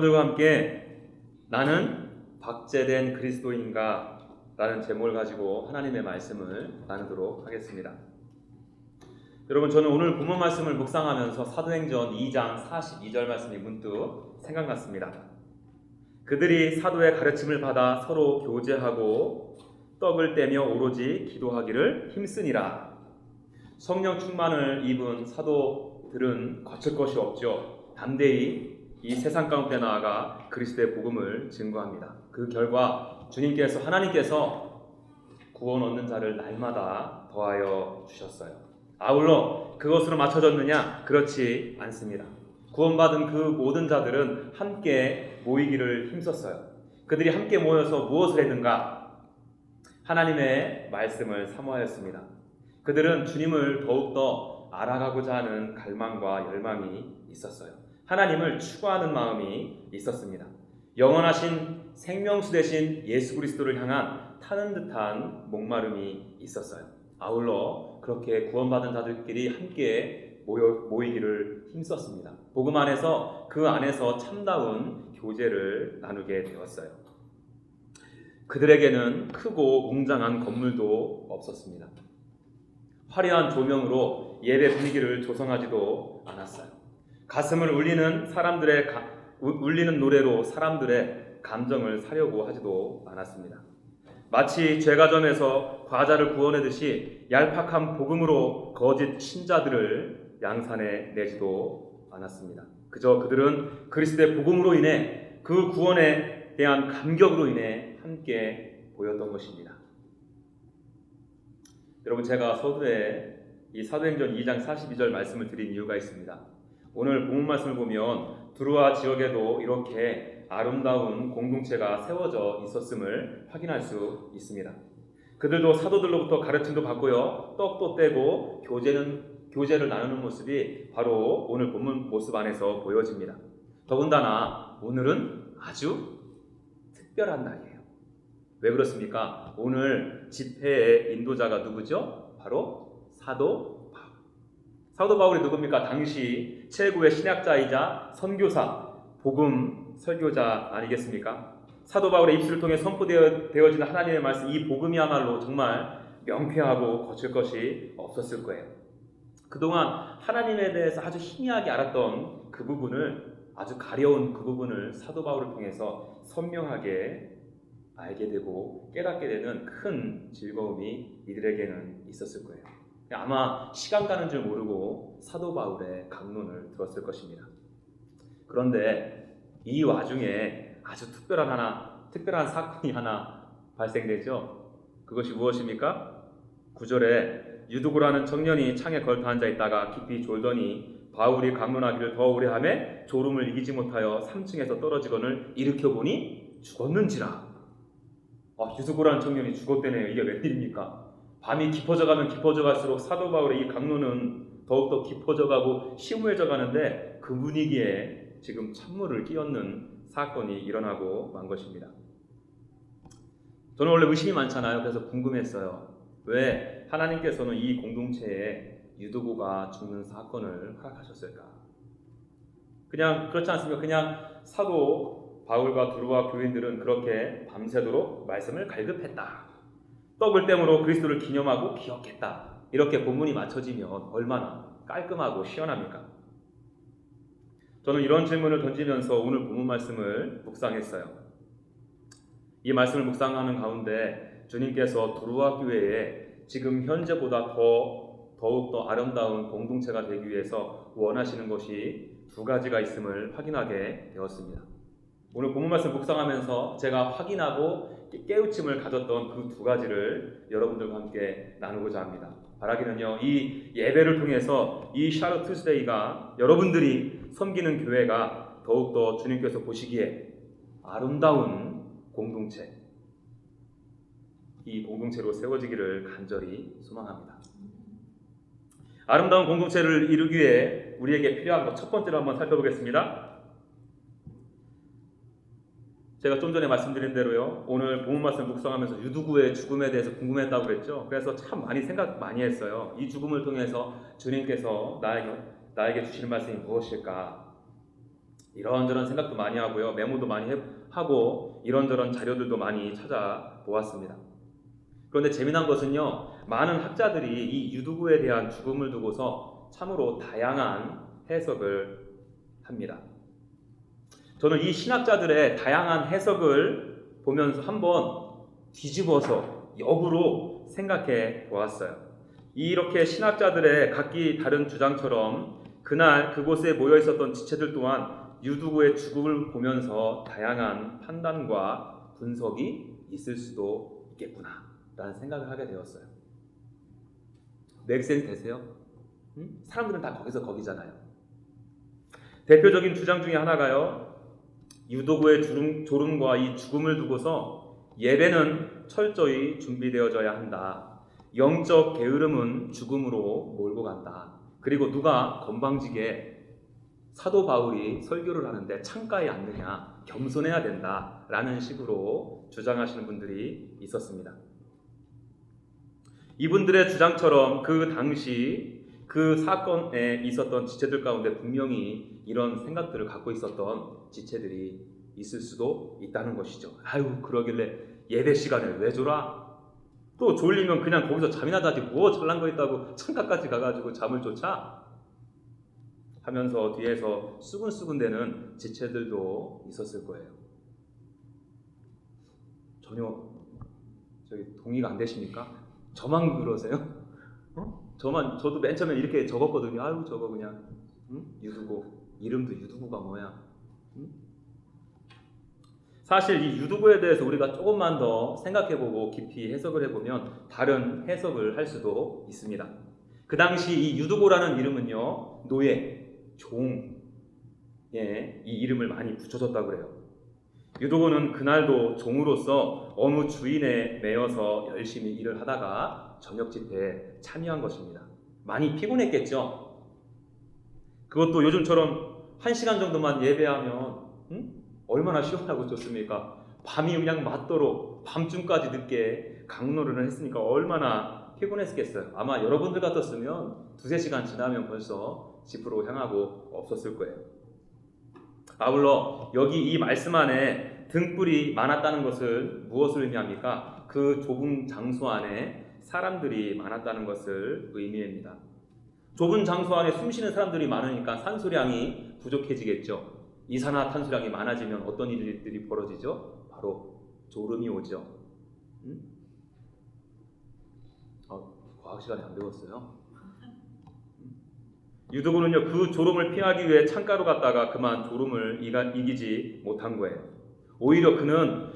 여러분들과 함께 나는 박제된 그리스도인가? 라는 제목을 가지고 하나님의 말씀을 나누도록 하겠습니다. 여러분, 저는 오늘 본문 말씀을 묵상하면서 사도행전 2장 42절 말씀이 문득 생각났습니다. 그들이 사도의 가르침을 받아 서로 교제하고 떡을 떼며 오로지 기도하기를 힘쓰니라. 성령 충만을 입은 사도들은 거칠 것이 없죠. 담대히 이 세상 가운데 나아가 그리스도의 복음을 증거합니다. 그 결과 하나님께서 구원 얻는 자를 날마다 더하여 주셨어요. 아울러 그것으로 맞춰졌느냐? 그렇지 않습니다. 구원받은 그 모든 자들은 함께 모이기를 힘썼어요. 그들이 함께 모여서 무엇을 했는가? 하나님의 말씀을 사모하였습니다. 그들은 주님을 더욱더 알아가고자 하는 갈망과 열망이 있었어요. 하나님을 추구하는 마음이 있었습니다. 영원하신 생명수 되신 예수 그리스도를 향한 타는 듯한 목마름이 있었어요. 아울러 그렇게 구원받은 자들끼리 함께 모이기를 힘썼습니다. 복음 안에서 그 안에서 참다운 교제를 나누게 되었어요. 그들에게는 크고 웅장한 건물도 없었습니다. 화려한 조명으로 예배 분위기를 조성하지도 않았어요. 가슴을 울리는 노래로 사람들의 감정을 사려고 하지도 않았습니다. 마치 죄가점에서 과자를 구워내듯이 얄팍한 복음으로 거짓 신자들을 양산해 내지도 않았습니다. 그저 그들은 그리스도의 복음으로 인해 그 구원에 대한 감격으로 인해 함께 보였던 것입니다. 여러분, 제가 서두에 이 사도행전 2장 42절 말씀을 드린 이유가 있습니다. 오늘 본문 말씀을 보면 두루아 지역에도 이렇게 아름다운 공동체가 세워져 있었음을 확인할 수 있습니다. 그들도 사도들로부터 가르침도 받고요, 떡도 떼고 교제를 나누는 모습이 바로 오늘 본문 모습 안에서 보여집니다. 더군다나 오늘은 아주 특별한 날이에요. 왜 그렇습니까? 오늘 집회의 인도자가 누구죠? 바로 사도 바울이 누굽니까? 당시 최고의 신학자이자 선교사, 복음 설교자 아니겠습니까? 사도 바울의 입술을 통해 선포되어지는 하나님의 말씀, 이 복음이야말로 정말 명쾌하고 거칠 것이 없었을 거예요. 그동안 하나님에 대해서 아주 희미하게 알았던 그 부분을, 아주 가려운 그 부분을 사도 바울을 통해서 선명하게 알게 되고 깨닫게 되는 큰 즐거움이 이들에게는 있었을 거예요. 아마 시간 가는 줄 모르고 사도 바울의 강론을 들었을 것입니다. 그런데 이 와중에 아주 특별한 사건이 하나 발생되죠. 그것이 무엇입니까? 9절에 유두고라는 청년이 창에 걸터 앉아 있다가 깊이 졸더니 바울이 강론하기를 더 오래 하매 졸음을 이기지 못하여 3층에서 떨어지거늘 일으켜 보니 죽었는지라. 유두고라는 청년이 죽었대네요. 이게 웬일입니까? 밤이 깊어져가면 깊어져갈수록 사도 바울의 이 강론은 더욱더 깊어져가고 심오해져 가는데 그 분위기에 지금 찬물을 끼얹는 사건이 일어나고 만 것입니다. 저는 원래 의심이 많잖아요. 그래서 궁금했어요. 왜 하나님께서는 이 공동체에 유두고가 죽는 사건을 허락하셨을까? 그냥 그렇지 않습니까? 그냥 사도 바울과 두루아 교인들은 그렇게 밤새도록 말씀을 갈급했다. 떡을 땜으로 그리스도를 기념하고 기억했다. 이렇게 본문이 맞춰지면 얼마나 깔끔하고 시원합니까? 저는 이런 질문을 던지면서 오늘 본문 말씀을 묵상했어요. 이 말씀을 묵상하는 가운데 주님께서 두루아 교회에 지금 현재보다 더욱더 아름다운 공동체가 되기 위해서 원하시는 것이 두 가지가 있음을 확인하게 되었습니다. 오늘 본문 말씀 묵상하면서 제가 확인하고 깨우침을 가졌던 그 두 가지를 여러분들과 함께 나누고자 합니다. 바라기는요, 이 예배를 통해서 이 샤롯 투스데이가 여러분들이 섬기는 교회가 더욱더 주님께서 보시기에 아름다운 공동체, 이 공동체로 세워지기를 간절히 소망합니다. 아름다운 공동체를 이루기 위해 우리에게 필요한 것 첫 번째로 한번 살펴보겠습니다. 제가 좀 전에 말씀드린 대로요, 오늘 본문 말씀 묵상하면서 유두고의 죽음에 대해서 궁금했다고 그랬죠. 그래서 참 생각 많이 했어요. 이 죽음을 통해서 주님께서 나에게 주시는 말씀이 무엇일까? 이런저런 생각도 많이 하고요. 메모도 많이 하고 이런저런 자료들도 많이 찾아보았습니다. 그런데 재미난 것은요. 많은 학자들이 이 유두부에 대한 죽음을 두고서 참으로 다양한 해석을 합니다. 저는 이 신학자들의 다양한 해석을 보면서 한번 뒤집어서 역으로 생각해 보았어요. 이렇게 신학자들의 각기 다른 주장처럼 그날 그곳에 모여 있었던 지체들 또한 유두부의 죽음을 보면서 다양한 판단과 분석이 있을 수도 있겠구나 라는 생각을 하게 되었어요. 맥센스 되세요? 사람들은 다 거기서 거기잖아요. 대표적인 주장 중에 하나가요. 유도구의 졸음과 이 죽음을 두고서 예배는 철저히 준비되어져야 한다. 영적 게으름은 죽음으로 몰고 간다. 그리고 누가 건방지게 사도 바울이 설교를 하는데 창가에 앉느냐, 겸손해야 된다라는 식으로 주장하시는 분들이 있었습니다. 이분들의 주장처럼 그 당시 그 사건에 있었던 지체들 가운데 분명히 이런 생각들을 갖고 있었던 지체들이 있을 수도 있다는 것이죠. 아유, 그러길래 예배 시간에 왜 졸아? 또 졸리면 그냥 거기서 잠이나 자지 뭐 잘난 거 있다고 창가까지 가가지고 잠을 쫓아? 하면서 뒤에서 수근수근대는 지체들도 있었을 거예요. 전혀 동의가 안 되십니까? 저만 그러세요? 저도 맨 처음에 이렇게 적었거든요. 아유, 저거 그냥 유두고, 이름도 유두고가 뭐야? 사실 이 유두고에 대해서 우리가 조금만 더 생각해보고 깊이 해석을 해보면 다른 해석을 할 수도 있습니다. 그 당시 이 유두고라는 이름은요, 노예, 종에 이 이름을 많이 붙여줬다고 그래요. 유두고는 그날도 종으로서 어느 주인에 매여서 열심히 일을 하다가 저녁 집회에 참여한 것입니다. 많이 피곤했겠죠. 그것도 요즘처럼 1시간 정도만 예배하면 얼마나 시원하고 좋습니까? 밤이 그냥 맞도록 밤중까지 늦게 강론을 했으니까 얼마나 피곤했겠어요. 아마 여러분들 같았으면 2-3시간 지나면 벌써 집으로 향하고 없었을 거예요. 아울러 여기 이 말씀 안에 등불이 많았다는 것을 무엇을 의미합니까? 그 좁은 장소 안에 사람들이 많았다는 것을 의미합니다. 좁은 장소 안에 숨쉬는 사람들이 많으니까 산소량이 부족해지겠죠. 이산화탄소량이 많아지면 어떤 일들이 벌어지죠? 바로 졸음이 오죠. 과학 시간에 안 배웠어요? 유두고는요, 그 졸음을 피하기 위해 창가로 갔다가 그만 졸음을 이기지 못한 거예요. 오히려 그는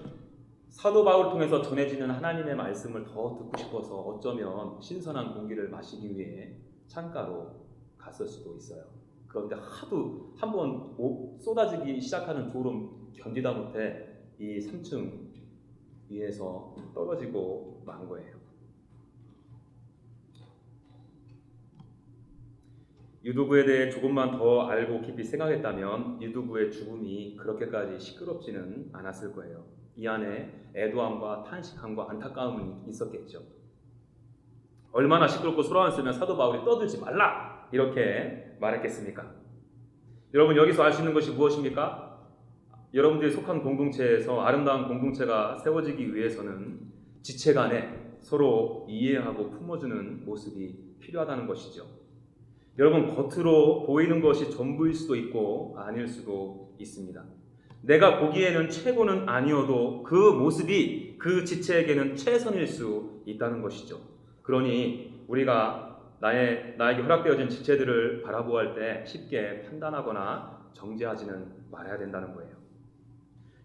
사도 바울을 통해서 전해지는 하나님의 말씀을 더 듣고 싶어서 어쩌면 신선한 공기를 마시기 위해 창가로 갔을 수도 있어요. 그런데 하도 한번 쏟아지기 시작하는 졸음 견디다 못해 이 3층 위에서 떨어지고 만 거예요. 유두구에 대해 조금만 더 알고 깊이 생각했다면 유두구의 죽음이 그렇게까지 시끄럽지는 않았을 거예요. 이 안에 애도함과 탄식함과 안타까움이 있었겠죠. 얼마나 시끄럽고 소란스러웠으면 사도 바울이 떠들지 말라 이렇게 말했겠습니까? 여러분, 여기서 알 수 있는 것이 무엇입니까? 여러분들이 속한 공동체에서 아름다운 공동체가 세워지기 위해서는 지체 간에 서로 이해하고 품어주는 모습이 필요하다는 것이죠. 여러분, 겉으로 보이는 것이 전부일 수도 있고 아닐 수도 있습니다. 내가 보기에는 최고는 아니어도 그 모습이 그 지체에게는 최선일 수 있다는 것이죠. 그러니 우리가 나에게 허락되어진 지체들을 바라보할 때 쉽게 판단하거나 정죄하지는 말아야 된다는 거예요.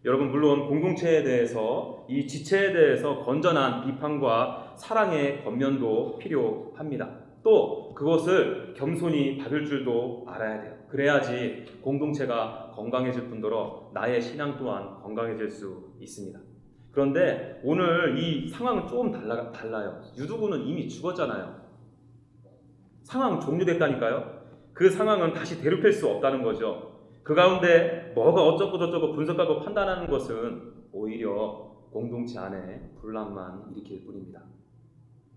여러분, 물론 공동체에 대해서, 이 지체에 대해서 건전한 비판과 사랑의 권면도 필요합니다. 또 그것을 겸손히 받을 줄도 알아야 돼요. 그래야지 공동체가 건강해질 뿐더러 나의 신앙 또한 건강해질 수 있습니다. 그런데 오늘 이 상황은 조금 달라요. 유두구는 이미 죽었잖아요. 상황 종료됐다니까요. 그 상황은 다시 되돌릴 수 없다는 거죠. 그 가운데 뭐가 어쩌고 저쩌고 분석하고 판단하는 것은 오히려 공동체 안에 분란만 일으킬 뿐입니다.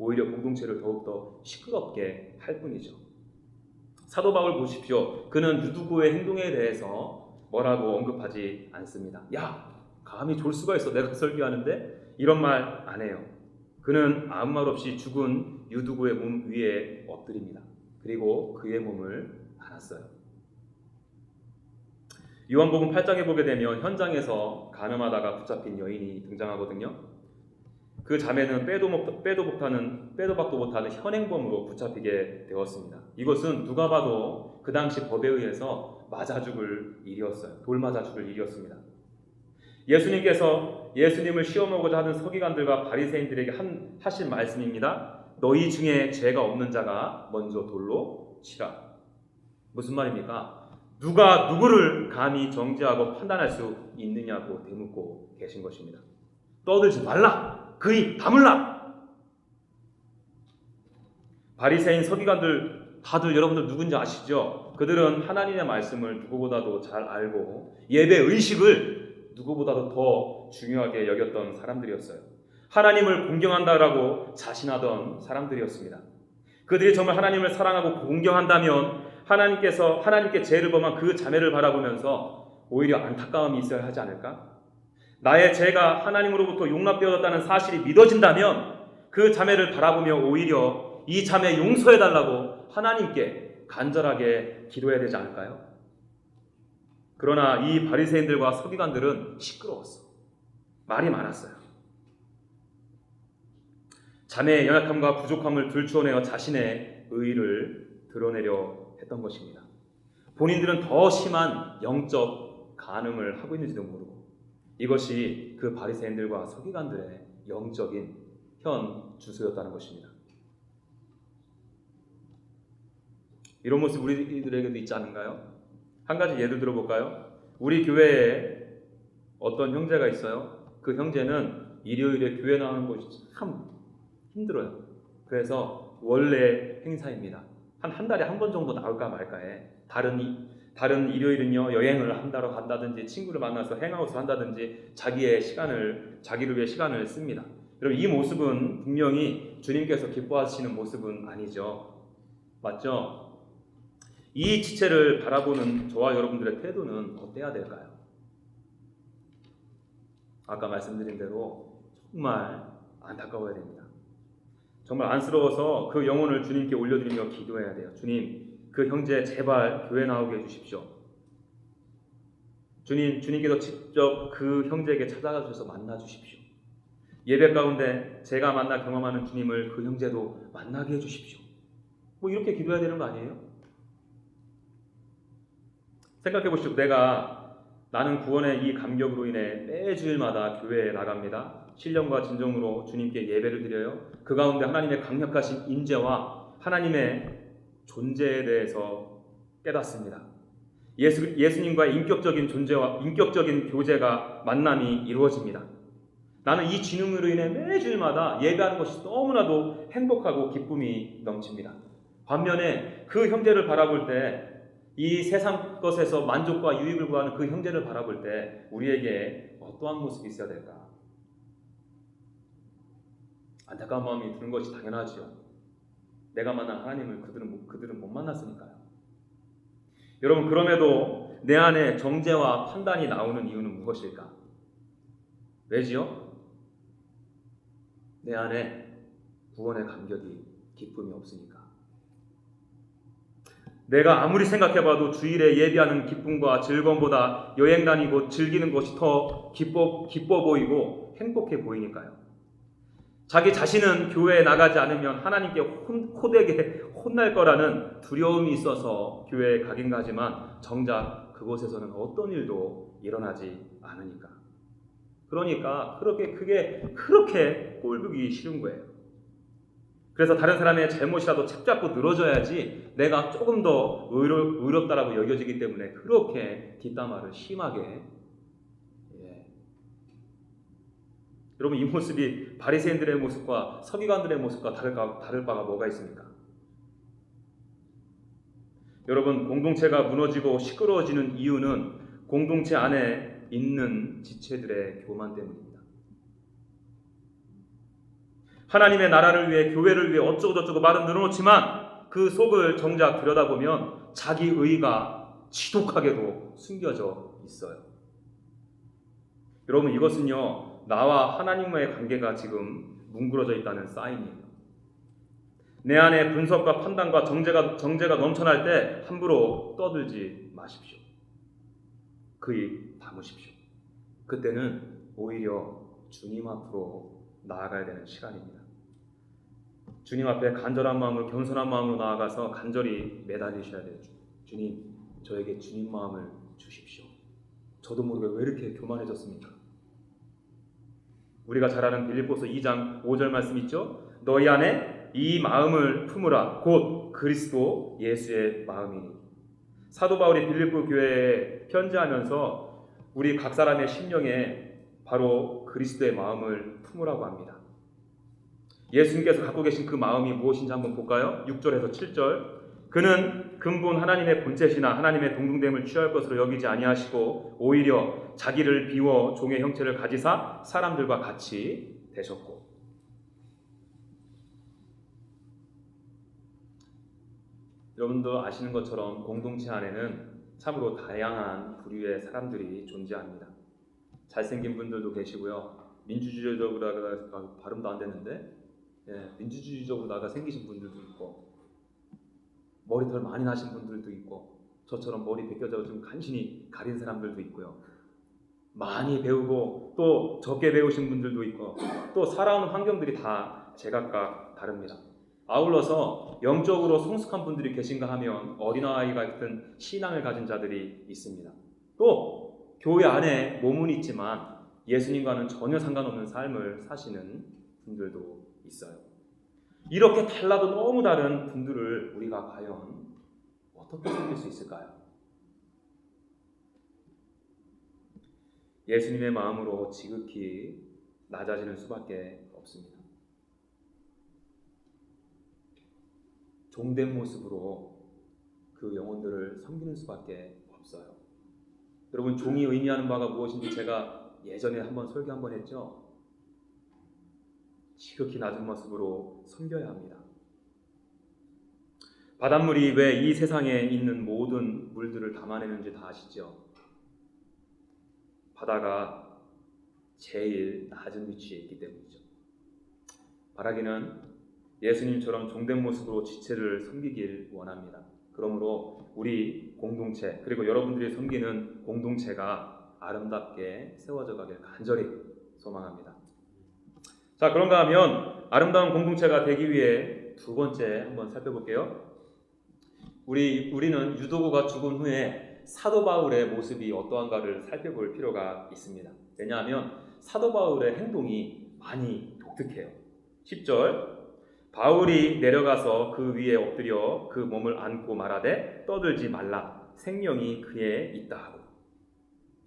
오히려 공동체를 더욱더 시끄럽게 할 뿐이죠. 사도 바울 보십시오. 그는 유두구의 행동에 대해서 뭐라고 언급하지 않습니다. 야, 감히 졸 수가 있어. 내가 설교하는데? 이런 말 안 해요. 그는 아무 말 없이 죽은 유두고의 몸 위에 엎드립니다. 그리고 그의 몸을 안았어요. 요한복음 8장에 보게 되면 현장에서 간음하다가 붙잡힌 여인이 등장하거든요. 그 자매는 빼도 박도 못하는 현행범으로 붙잡히게 되었습니다. 이것은 누가 봐도 그 당시 법에 의해서 맞아 죽을 일이었어요. 돌 맞아 죽을 일이었습니다. 예수님께서 예수님을 시험하고자 하는 서기관들과 바리새인들에게 하신 말씀입니다. 너희 중에 죄가 없는 자가 먼저 돌로 치라. 무슨 말입니까? 누가 누구를 감히 정죄하고 판단할 수 있느냐고 되묻고 계신 것입니다. 떠들지 말라. 그 입 다물라. 바리새인 서기관들 다들 여러분들 누군지 아시죠? 그들은 하나님의 말씀을 누구보다도 잘 알고 예배 의식을 누구보다도 더 중요하게 여겼던 사람들이었어요. 하나님을 공경한다라고 자신하던 사람들이었습니다. 그들이 정말 하나님을 사랑하고 공경한다면 하나님께 죄를 범한 그 자매를 바라보면서 오히려 안타까움이 있어야 하지 않을까? 나의 죄가 하나님으로부터 용납되어졌다는 사실이 믿어진다면 그 자매를 바라보며 오히려 이 자매 용서해달라고 하나님께 간절하게 기도해야 되지 않을까요? 그러나 이 바리새인들과 서기관들은 시끄러웠어. 말이 많았어요. 자매의 연약함과 부족함을 들추어내어 자신의 의의를 드러내려 했던 것입니다. 본인들은 더 심한 영적 간음을 하고 있는지도 모르고 이것이 그 바리새인들과 서기관들의 영적인 현 주소였다는 것입니다. 이런 모습 우리들에게도 있지 않은가요? 한 가지 예를 들어볼까요? 우리 교회에 어떤 형제가 있어요. 그 형제는 일요일에 교회 나오는 것이 참 힘들어요. 그래서 원래 행사입니다. 한 달에 한 번 정도 나올까 말까에 다른 일요일은요 여행을 한다러 간다든지 친구를 만나서 행아웃을 한다든지 자기를 위해 시간을 씁니다. 여러분 이 모습은 분명히 주님께서 기뻐하시는 모습은 아니죠. 맞죠? 이 지체를 바라보는 저와 여러분들의 태도는 어때야 될까요? 아까 말씀드린 대로 정말 안타까워야 됩니다. 정말 안쓰러워서 그 영혼을 주님께 올려드리며 기도해야 돼요. 주님, 그 형제 제발 교회 나오게 해주십시오. 주님께서 직접 그 형제에게 찾아가 주셔서 만나 주십시오. 예배 가운데 제가 만나 경험하는 주님을 그 형제도 만나게 해주십시오. 뭐 이렇게 기도해야 되는 거 아니에요? 생각해 보십시오. 나는 구원의 이 감격으로 인해 매주일마다 교회에 나갑니다. 신령과 진정으로 주님께 예배를 드려요. 그 가운데 하나님의 강력하신 인재와 하나님의 존재에 대해서 깨닫습니다. 예수님과의 인격적인 교제가 만남이 이루어집니다. 나는 이 진흥으로 인해 매주일마다 예배하는 것이 너무나도 행복하고 기쁨이 넘칩니다. 반면에 그 형제를 바라볼 때 이 세상 것에서 만족과 유익을 구하는 그 형제를 바라볼 때 우리에게 어떠한 모습이 있어야 될까? 안타까운 마음이 드는 것이 당연하지요. 내가 만난 하나님을 그들은 못 만났으니까요. 여러분 그럼에도 내 안에 정죄와 판단이 나오는 이유는 무엇일까? 왜지요? 내 안에 구원의 감격이 기쁨이 없으니까. 내가 아무리 생각해봐도 주일에 예배하는 기쁨과 즐거움보다 여행 다니고 즐기는 것이 더 기뻐 보이고 행복해 보이니까요. 자기 자신은 교회에 나가지 않으면 하나님께 호되게 혼날 거라는 두려움이 있어서 교회에 가긴 가지만 정작 그곳에서는 어떤 일도 일어나지 않으니까. 그러니까 그게 그렇게 꼴보기 싫은 거예요. 그래서 다른 사람의 잘못이라도 착잡고 늘어져야지 내가 조금 더 의롭다라고 여겨지기 때문에 그렇게 뒷담화를 심하게. 여러분 이 모습이 바리새인들의 모습과 서기관들의 모습과 다를 바가 뭐가 있습니까? 여러분 공동체가 무너지고 시끄러워지는 이유는 공동체 안에 있는 지체들의 교만 때문입니다. 하나님의 나라를 위해 교회를 위해 어쩌고저쩌고 말은 늘어놓지만 그 속을 정작 들여다보면 자기 의의가 지독하게도 숨겨져 있어요. 여러분, 이것은요, 나와 하나님과의 관계가 지금 뭉그러져 있다는 사인이에요. 내 안에 분석과 판단과 정죄가 넘쳐날 때 함부로 떠들지 마십시오. 그 입 다무십시오. 그때는 오히려 주님 앞으로 나아가야 되는 시간입니다. 주님 앞에 간절한 마음으로, 겸손한 마음으로 나아가서 간절히 매달리셔야 돼요. 주님, 저에게 주님 마음을 주십시오. 저도 모르게 왜 이렇게 교만해졌습니까? 우리가 잘 아는 빌립보서 2장 5절 말씀 있죠? 너희 안에 이 마음을 품으라. 곧 그리스도 예수의 마음이니. 사도 바울이 빌립보 교회에 편지하면서 우리 각 사람의 심령에 바로 그리스도의 마음을 품으라고 합니다. 예수님께서 갖고 계신 그 마음이 무엇인지 한번 볼까요? 6절에서 7절. 그는 근본 하나님의 본체시나 하나님의 동등됨을 취할 것으로 여기지 아니하시고 오히려 자기를 비워 종의 형체를 가지사 사람들과 같이 되셨고. 여러분도 아시는 것처럼 공동체 안에는 참으로 다양한 부류의 사람들이 존재합니다. 잘생긴 분들도 계시고요. 민주주의적으로 발음도 안 되는데 민주주의적으로 나가 생기신 분들도 있고, 머리털 많이 나신 분들도 있고, 저처럼 머리 벗겨져 좀 간신히 가린 사람들도 있고요. 많이 배우고 또 적게 배우신 분들도 있고, 또 살아오는 환경들이 다 제각각 다릅니다. 아울러서 영적으로 성숙한 분들이 계신가 하면 어린아이 같은 신앙을 가진 자들이 있습니다. 또 교회 안에 몸은 있지만 예수님과는 전혀 상관없는 삶을 사시는 분들도 있어요. 이렇게 달라도 너무 다른 분들을 우리가 과연 어떻게 섬길 수 있을까요? 예수님의 마음으로 지극히 낮아지는 수밖에 없습니다. 종된 모습으로 그 영혼들을 섬기는 수밖에 없어요. 여러분, 종이 의미하는 바가 무엇인지 제가 예전에 한번 설교 한번 했죠. 지극히 낮은 모습으로 섬겨야 합니다. 바닷물이 왜 이 세상에 있는 모든 물들을 담아내는지 다 아시죠? 바다가 제일 낮은 위치에 있기 때문이죠. 바라기는 예수님처럼 종된 모습으로 지체를 섬기길 원합니다. 그러므로 우리 공동체, 그리고 여러분들이 섬기는 공동체가 아름답게 세워져 가길 간절히 소망합니다. 자, 그런가 하면 아름다운 공동체가 되기 위해 두 번째 한번 살펴볼게요. 우리는 유도구가 죽은 후에 사도 바울의 모습이 어떠한가를 살펴볼 필요가 있습니다. 왜냐하면 사도 바울의 행동이 많이 독특해요. 10절. 바울이 내려가서 그 위에 엎드려 그 몸을 안고 말하되 떠들지 말라. 생명이 그에 있다 하고.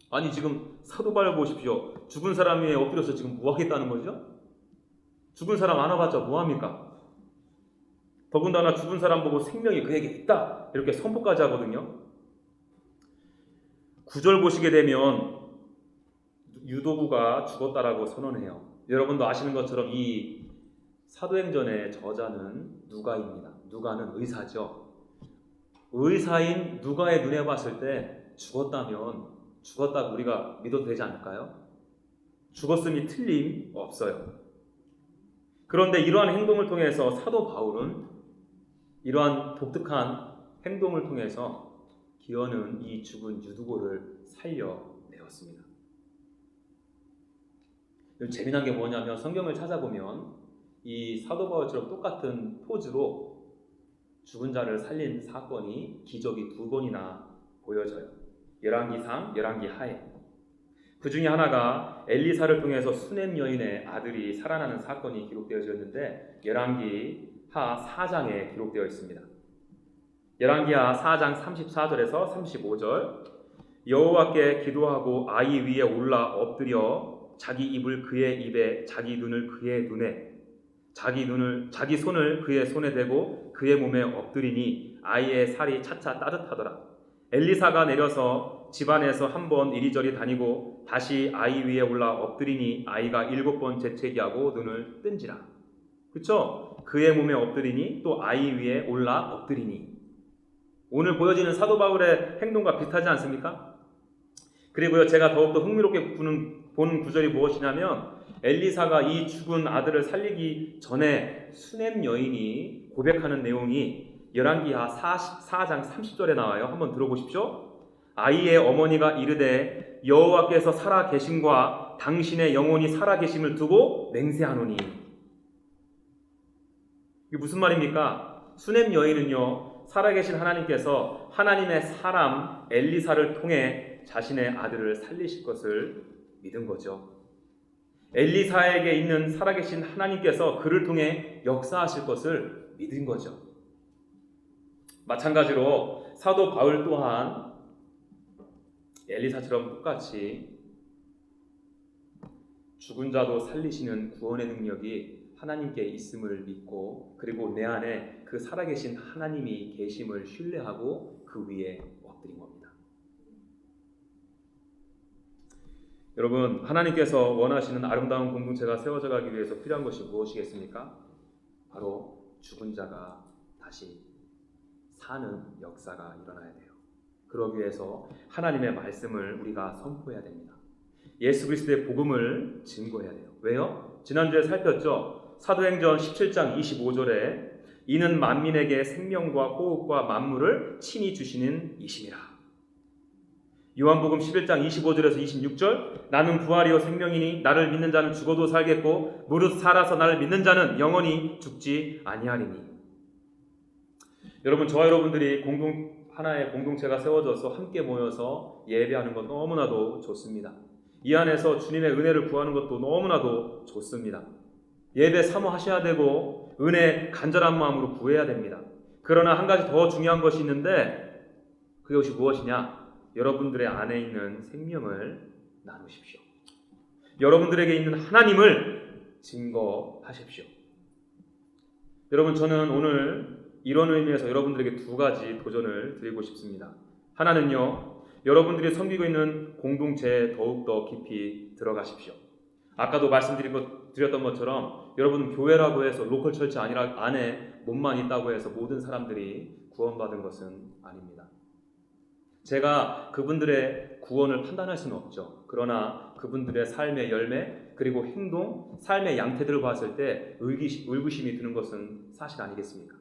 아니, 지금 사도 바울 보십시오. 죽은 사람 위에 엎드려서 지금 뭐 하겠다는 거죠? 죽은 사람 안아봤자 뭐합니까? 더군다나 죽은 사람 보고 생명이 그에게 있다 이렇게 선포까지 하거든요. 9절 보시게 되면 유도구가 죽었다라고 선언해요. 여러분도 아시는 것처럼 이 사도행전의 저자는 누가입니다. 누가는 의사죠. 의사인 누가의 눈에 봤을 때 죽었다면 죽었다고 우리가 믿어도 되지 않을까요? 죽었음이 틀림없어요. 그런데 이러한 행동을 통해서 사도 바울은 이러한 독특한 행동을 통해서 기어는 이 죽은 유두고를 살려내었습니다. 재미난 게 뭐냐면 성경을 찾아보면 이 사도 바울처럼 똑같은 포즈로 죽은 자를 살린 사건이 기적이 두 번이나 보여져요. 열왕기상, 열왕기하에. 그 중에 하나가 엘리사를 통해서 수넴 여인의 아들이 살아나는 사건이 기록되어졌는데 열왕기하 4장에 기록되어 있습니다. 열왕기하 4장 34절에서 35절. 여호와께 기도하고 아이 위에 올라 엎드려 자기 입을 그의 입에, 자기 눈을 그의 눈에, 자기 손을 그의 손에 대고 그의 몸에 엎드리니 아이의 살이 차차 따뜻하더라. 엘리사가 내려서 집안에서 한 번 이리저리 다니고 다시 아이 위에 올라 엎드리니 아이가 7번 재채기하고 눈을 뜬지라. 그쵸? 그의 몸에 엎드리니 또 아이 위에 올라 엎드리니. 오늘 보여지는 사도 바울의 행동과 비슷하지 않습니까? 그리고요, 제가 더욱더 흥미롭게 본 구절이 무엇이냐면 엘리사가 이 죽은 아들을 살리기 전에 수넴 여인이 고백하는 내용이 열왕기하 44장 30절에 나와요. 한번 들어보십시오. 아이의 어머니가 이르되 여호와께서 살아 계심과 당신의 영혼이 살아 계심을 두고 맹세하노니. 이게 무슨 말입니까? 수넴 여인은요, 살아계신 하나님께서 하나님의 사람 엘리사를 통해 자신의 아들을 살리실 것을 믿은 거죠. 엘리사에게 있는 살아계신 하나님께서 그를 통해 역사하실 것을 믿은 거죠. 마찬가지로 사도 바울 또한 엘리사처럼 똑같이 죽은 자도 살리시는 구원의 능력이 하나님께 있음을 믿고, 그리고 내 안에 그 살아계신 하나님이 계심을 신뢰하고 그 위에 엎드린 겁니다. 여러분, 하나님께서 원하시는 아름다운 공동체가 세워져 가기 위해서 필요한 것이 무엇이겠습니까? 바로 죽은 자가 다시 사는 역사가 일어나야 돼요. 그러기 위해서 하나님의 말씀을 우리가 선포해야 됩니다. 예수 그리스도의 복음을 증거해야 돼요. 왜요? 지난주에 살폈죠? 사도행전 17장 25절에 이는 만민에게 생명과 호흡과 만물을 친히 주시는 이심이라. 요한복음 11장 25절에서 26절 나는 부활이요 생명이니 나를 믿는 자는 죽어도 살겠고 무릇 살아서 나를 믿는 자는 영원히 죽지 아니하리니. 여러분, 저와 여러분들이 하나의 공동체가 세워져서 함께 모여서 예배하는 것 너무나도 좋습니다. 이 안에서 주님의 은혜를 구하는 것도 너무나도 좋습니다. 예배 사모하셔야 되고 은혜 간절한 마음으로 구해야 됩니다. 그러나 한 가지 더 중요한 것이 있는데 그것이 무엇이냐? 여러분들의 안에 있는 생명을 나누십시오. 여러분들에게 있는 하나님을 증거하십시오. 여러분, 저는 오늘 이런 의미에서 여러분들에게 두 가지 도전을 드리고 싶습니다. 하나는요, 여러분들이 섬기고 있는 공동체에 더욱더 깊이 들어가십시오. 아까도 말씀드렸던 것처럼 여러분 교회라고 해서 로컬 철치 안에 몸만 있다고 해서 모든 사람들이 구원받은 것은 아닙니다. 제가 그분들의 구원을 판단할 수는 없죠. 그러나 그분들의 삶의 열매 그리고 행동, 삶의 양태들을 봤을 때 의구심이 드는 것은 사실 아니겠습니까?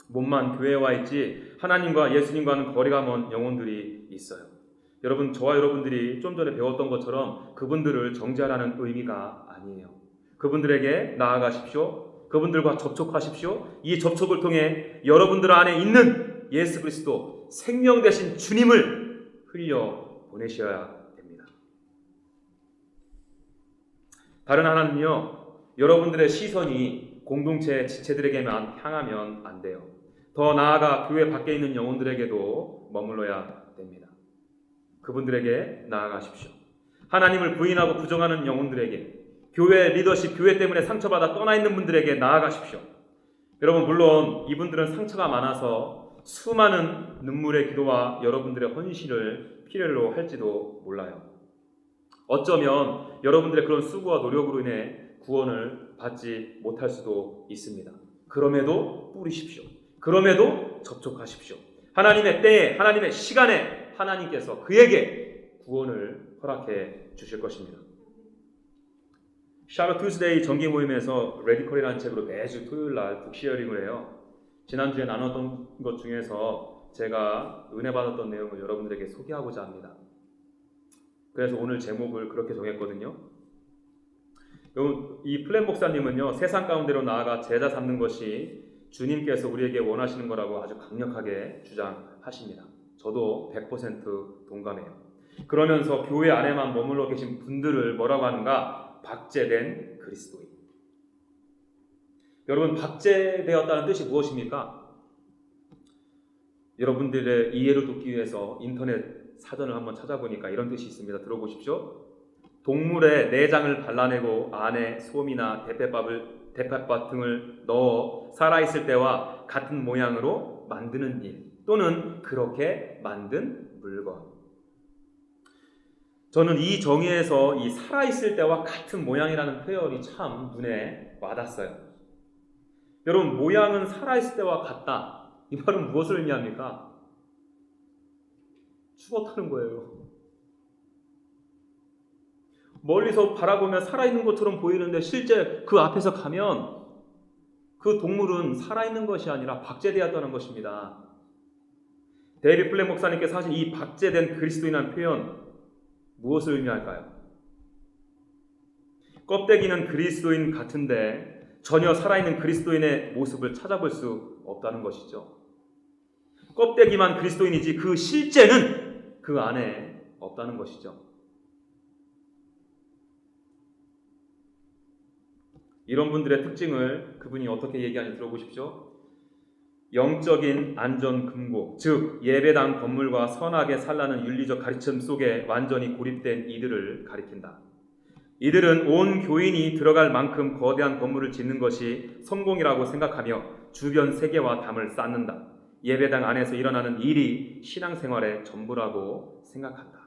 몸만 교회에 와 있지 하나님과 예수님과는 거리가 먼 영혼들이 있어요. 여러분, 저와 여러분들이 좀 전에 배웠던 것처럼 그분들을 정죄하라는 의미가 아니에요. 그분들에게 나아가십시오. 그분들과 접촉하십시오. 이 접촉을 통해 여러분들 안에 있는 예수 그리스도 생명 되신 주님을 흘려 보내셔야 됩니다. 다른 하나는요, 여러분들의 시선이 공동체 지체들에게만 향하면 안 돼요. 더 나아가 교회 밖에 있는 영혼들에게도 머물러야 됩니다. 그분들에게 나아가십시오. 하나님을 부인하고 부정하는 영혼들에게, 교회 리더십, 교회 때문에 상처받아 떠나 있는 분들에게 나아가십시오. 여러분, 물론 이분들은 상처가 많아서 수많은 눈물의 기도와 여러분들의 헌신을 필요로 할지도 몰라요. 어쩌면 여러분들의 그런 수고와 노력으로 인해 구원을 받지 못할 수도 있습니다. 그럼에도 뿌리십시오. 그럼에도 접촉하십시오. 하나님의 때에, 하나님의 시간에 하나님께서 그에게 구원을 허락해 주실 것입니다. 샤롯 투스데이 정기 모임에서 레디컬이라는 책으로 매주 토요일날 북시어링을 해요. 지난주에 나눴던 것 중에서 제가 은혜 받았던 내용을 여러분들에게 소개하고자 합니다. 그래서 오늘 제목을 그렇게 정했거든요. 이 플랜 목사님은요, 세상 가운데로 나아가 제자 삼는 것이 주님께서 우리에게 원하시는 거라고 아주 강력하게 주장하십니다. 저도 100% 동감해요. 그러면서 교회 안에만 머물러 계신 분들을 뭐라고 하는가? 박제된 그리스도인. 여러분, 박제되었다는 뜻이 무엇입니까? 여러분들의 이해를 돕기 위해서 인터넷 사전을 한번 찾아보니까 이런 뜻이 있습니다. 들어보십시오. 동물의 내장을 발라내고 안에 솜이나 대패밥 등을 넣어 살아있을 때와 같은 모양으로 만드는 일, 또는 그렇게 만든 물건. 저는 이 정의에서 이 살아있을 때와 같은 모양이라는 표현이 참 눈에 와닿았어요. 여러분, 모양은 살아있을 때와 같다. 이 말은 무엇을 의미합니까? 죽었다는 거예요. 멀리서 바라보면 살아있는 것처럼 보이는데 실제 그 앞에서 가면 그 동물은 살아있는 것이 아니라 박제되었다는 것입니다. 데이비 플랫 목사님께서 하신 이 박제된 그리스도인이라는 표현, 무엇을 의미할까요? 껍데기는 그리스도인 같은데 전혀 살아있는 그리스도인의 모습을 찾아볼 수 없다는 것이죠. 껍데기만 그리스도인이지 그 실제는 그 안에 없다는 것이죠. 이런 분들의 특징을 그분이 어떻게 얘기하는지 들어보십시오. 영적인 안전금고, 즉 예배당 건물과 선하게 살라는 윤리적 가르침 속에 완전히 고립된 이들을 가리킨다. 이들은 온 교인이 들어갈 만큼 거대한 건물을 짓는 것이 성공이라고 생각하며 주변 세계와 담을 쌓는다. 예배당 안에서 일어나는 일이 신앙생활의 전부라고 생각한다.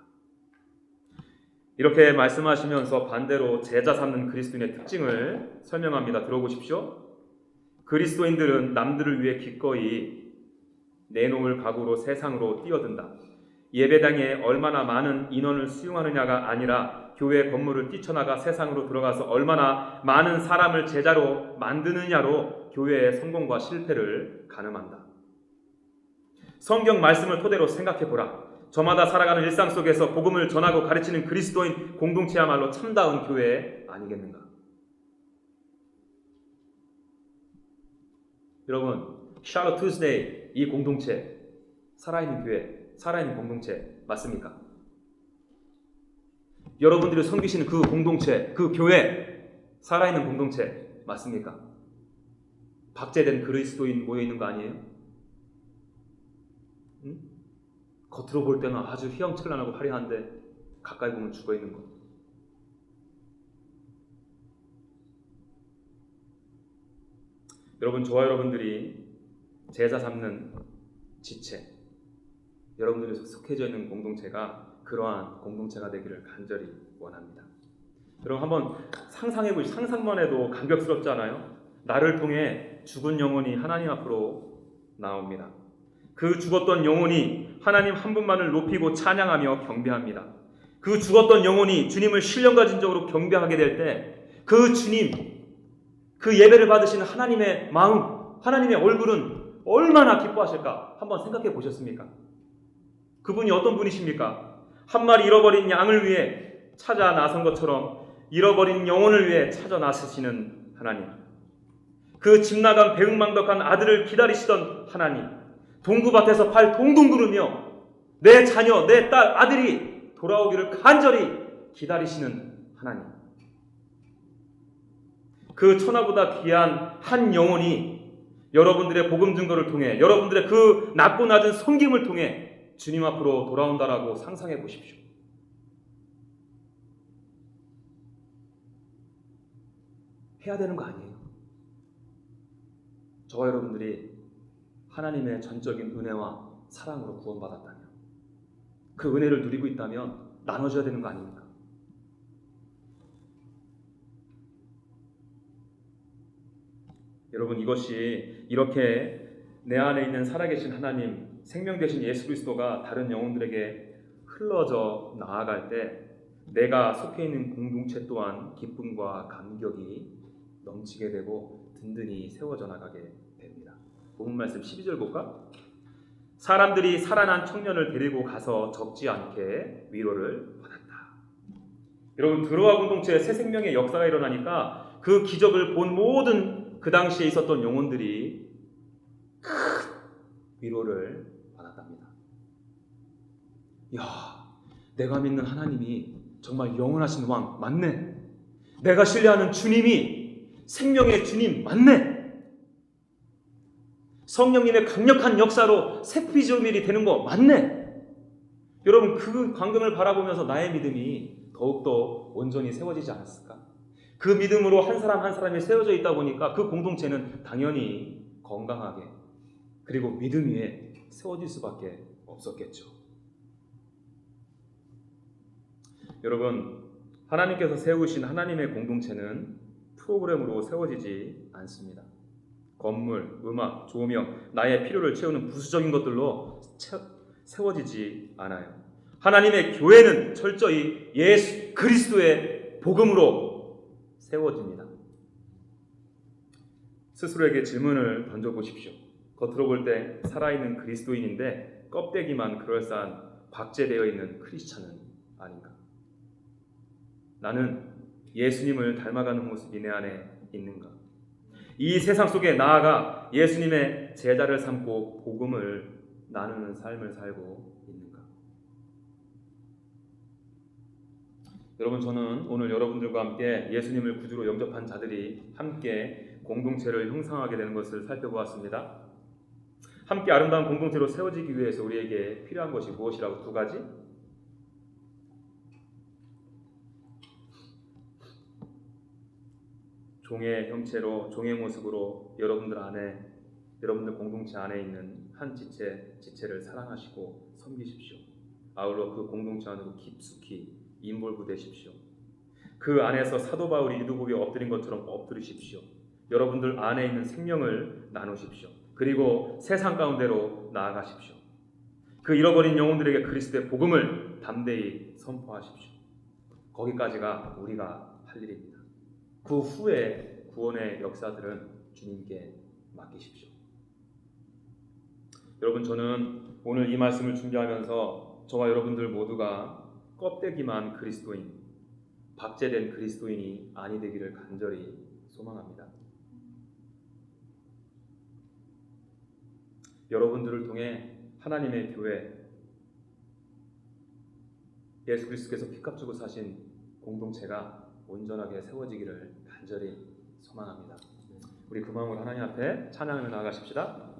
이렇게 말씀하시면서 반대로 제자 삼는 그리스도인의 특징을 설명합니다. 들어보십시오. 그리스도인들은 남들을 위해 기꺼이 내놓을 각오로 세상으로 뛰어든다. 예배당에 얼마나 많은 인원을 수용하느냐가 아니라 교회 건물을 뛰쳐나가 세상으로 들어가서 얼마나 많은 사람을 제자로 만드느냐로 교회의 성공과 실패를 가늠한다. 성경 말씀을 토대로 생각해보라. 저마다 살아가는 일상 속에서 복음을 전하고 가르치는 그리스도인 공동체야말로 참다운 교회 아니겠는가? 여러분, 샬롯 투스데이 이 공동체, 살아있는 교회, 살아있는 공동체 맞습니까? 여러분들이 섬기시는 그 공동체, 그 교회, 살아있는 공동체 맞습니까? 박제된 그리스도인 모여있는 거 아니에요? 응? 겉으로 볼 때는 아주 휘황찬란하고 화려한데 가까이 보면 죽어있는 것. 여러분, 저와 여러분들이 제자 삼는 지체, 여러분들이 속해져 있는 공동체가 그러한 공동체가 되기를 간절히 원합니다. 여러분 한번 상상해보시죠. 상상만 해도 감격스럽지 않아요? 나를 통해 죽은 영혼이 하나님 앞으로 나옵니다. 그 죽었던 영혼이 하나님 한 분만을 높이고 찬양하며 경배합니다. 그 죽었던 영혼이 주님을 신령과 진정으로 경배하게 될 때 그 주님, 그 예배를 받으시는 하나님의 마음, 하나님의 얼굴은 얼마나 기뻐하실까? 한번 생각해 보셨습니까? 그분이 어떤 분이십니까? 한 마리 잃어버린 양을 위해 찾아 나선 것처럼 잃어버린 영혼을 위해 찾아 나서시는 하나님, 그 집 나간 배은망덕한 아들을 기다리시던 하나님, 동구밭에서 발 동동 구르며 내 자녀, 내 딸, 아들이 돌아오기를 간절히 기다리시는 하나님, 그 천하보다 귀한 한 영혼이 여러분들의 복음 증거를 통해, 여러분들의 그 낮고 낮은 섬김을 통해 주님 앞으로 돌아온다라고 상상해 보십시오. 해야 되는 거 아니에요? 저와 여러분들이 하나님의 전적인 은혜와 사랑으로 구원받았다면, 그 은혜를 누리고 있다면 나눠줘야 되는 거 아닙니까? 여러분, 이것이 이렇게 내 안에 있는 살아계신 하나님, 생명 되신 예수 그리스도가 다른 영혼들에게 흘러져 나아갈 때 내가 속해 있는 공동체 또한 기쁨과 감격이 넘치게 되고 든든히 세워져 나가게 됩니다. 본문 말씀 12절 볼까? 사람들이 살아난 청년을 데리고 가서 적지 않게 위로를 받았다. 여러분, 드로아 공동체에 새 생명의 역사가 일어나니까 그 기적을 본 모든 그 당시에 있었던 영혼들이 큰 위로를 받았답니다. 이야, 내가 믿는 하나님이 정말 영원하신 왕 맞네. 내가 신뢰하는 주님이 생명의 주님 맞네. 성령님의 강력한 역사로 새 피조물이 되는 거 맞네. 여러분, 그 광경을 바라보면서 나의 믿음이 더욱더 온전히 세워지지 않았을까? 그 믿음으로 한 사람 한 사람이 세워져 있다 보니까 그 공동체는 당연히 건강하게, 그리고 믿음 위에 세워질 수밖에 없었겠죠. 여러분, 하나님께서 세우신 하나님의 공동체는 프로그램으로 세워지지 않습니다. 건물, 음악, 조명, 나의 필요를 채우는 부수적인 것들로 세워지지 않아요. 하나님의 교회는 철저히 예수 그리스도의 복음으로 세워집니다. 스스로에게 질문을 던져보십시오. 겉으로 볼 때 살아있는 그리스도인인데 껍데기만 그럴싸한 박제되어 있는 크리스찬은 아닌가? 나는 예수님을 닮아가는 모습이 내 안에 있는가? 이 세상 속에 나아가 예수님의 제자를 삼고 복음을 나누는 삶을 살고 있는가? 여러분, 저는 오늘 여러분들과 함께 예수님을 구주로 영접한 자들이 함께 공동체를 형성하게 되는 것을 살펴보았습니다. 함께 아름다운 공동체로 세워지기 위해서 우리에게 필요한 것이 무엇이라고 두 가지? 종의 형체로, 종의 모습으로 여러분들 공동체 안에 있는 한 지체를 사랑하시고 섬기십시오. 아울러 그 공동체 안으로 깊숙이 인볼브 되십시오. 그 안에서 사도 바울이 유두곡에 엎드린 것처럼 엎드리십시오. 여러분들 안에 있는 생명을 나누십시오. 그리고 세상 가운데로 나아가십시오. 그 잃어버린 영혼들에게 그리스도의 복음을 담대히 선포하십시오. 거기까지가 우리가 할 일입니다. 그 후에 구원의 역사들은 주님께 맡기십시오. 여러분, 저는 오늘 이 말씀을 준비하면서 저와 여러분들 모두가 껍데기만 그리스도인, 박제된 그리스도인이 아니 되기를 간절히 소망합니다. 여러분들을 통해 하나님의 교회, 예수 그리스도께서 피값 주고 사신 공동체가 온전하게 세워지기를 간절히 소망합니다. 우리 그 마음으로 하나님 앞에 찬양하며 나아가십시다.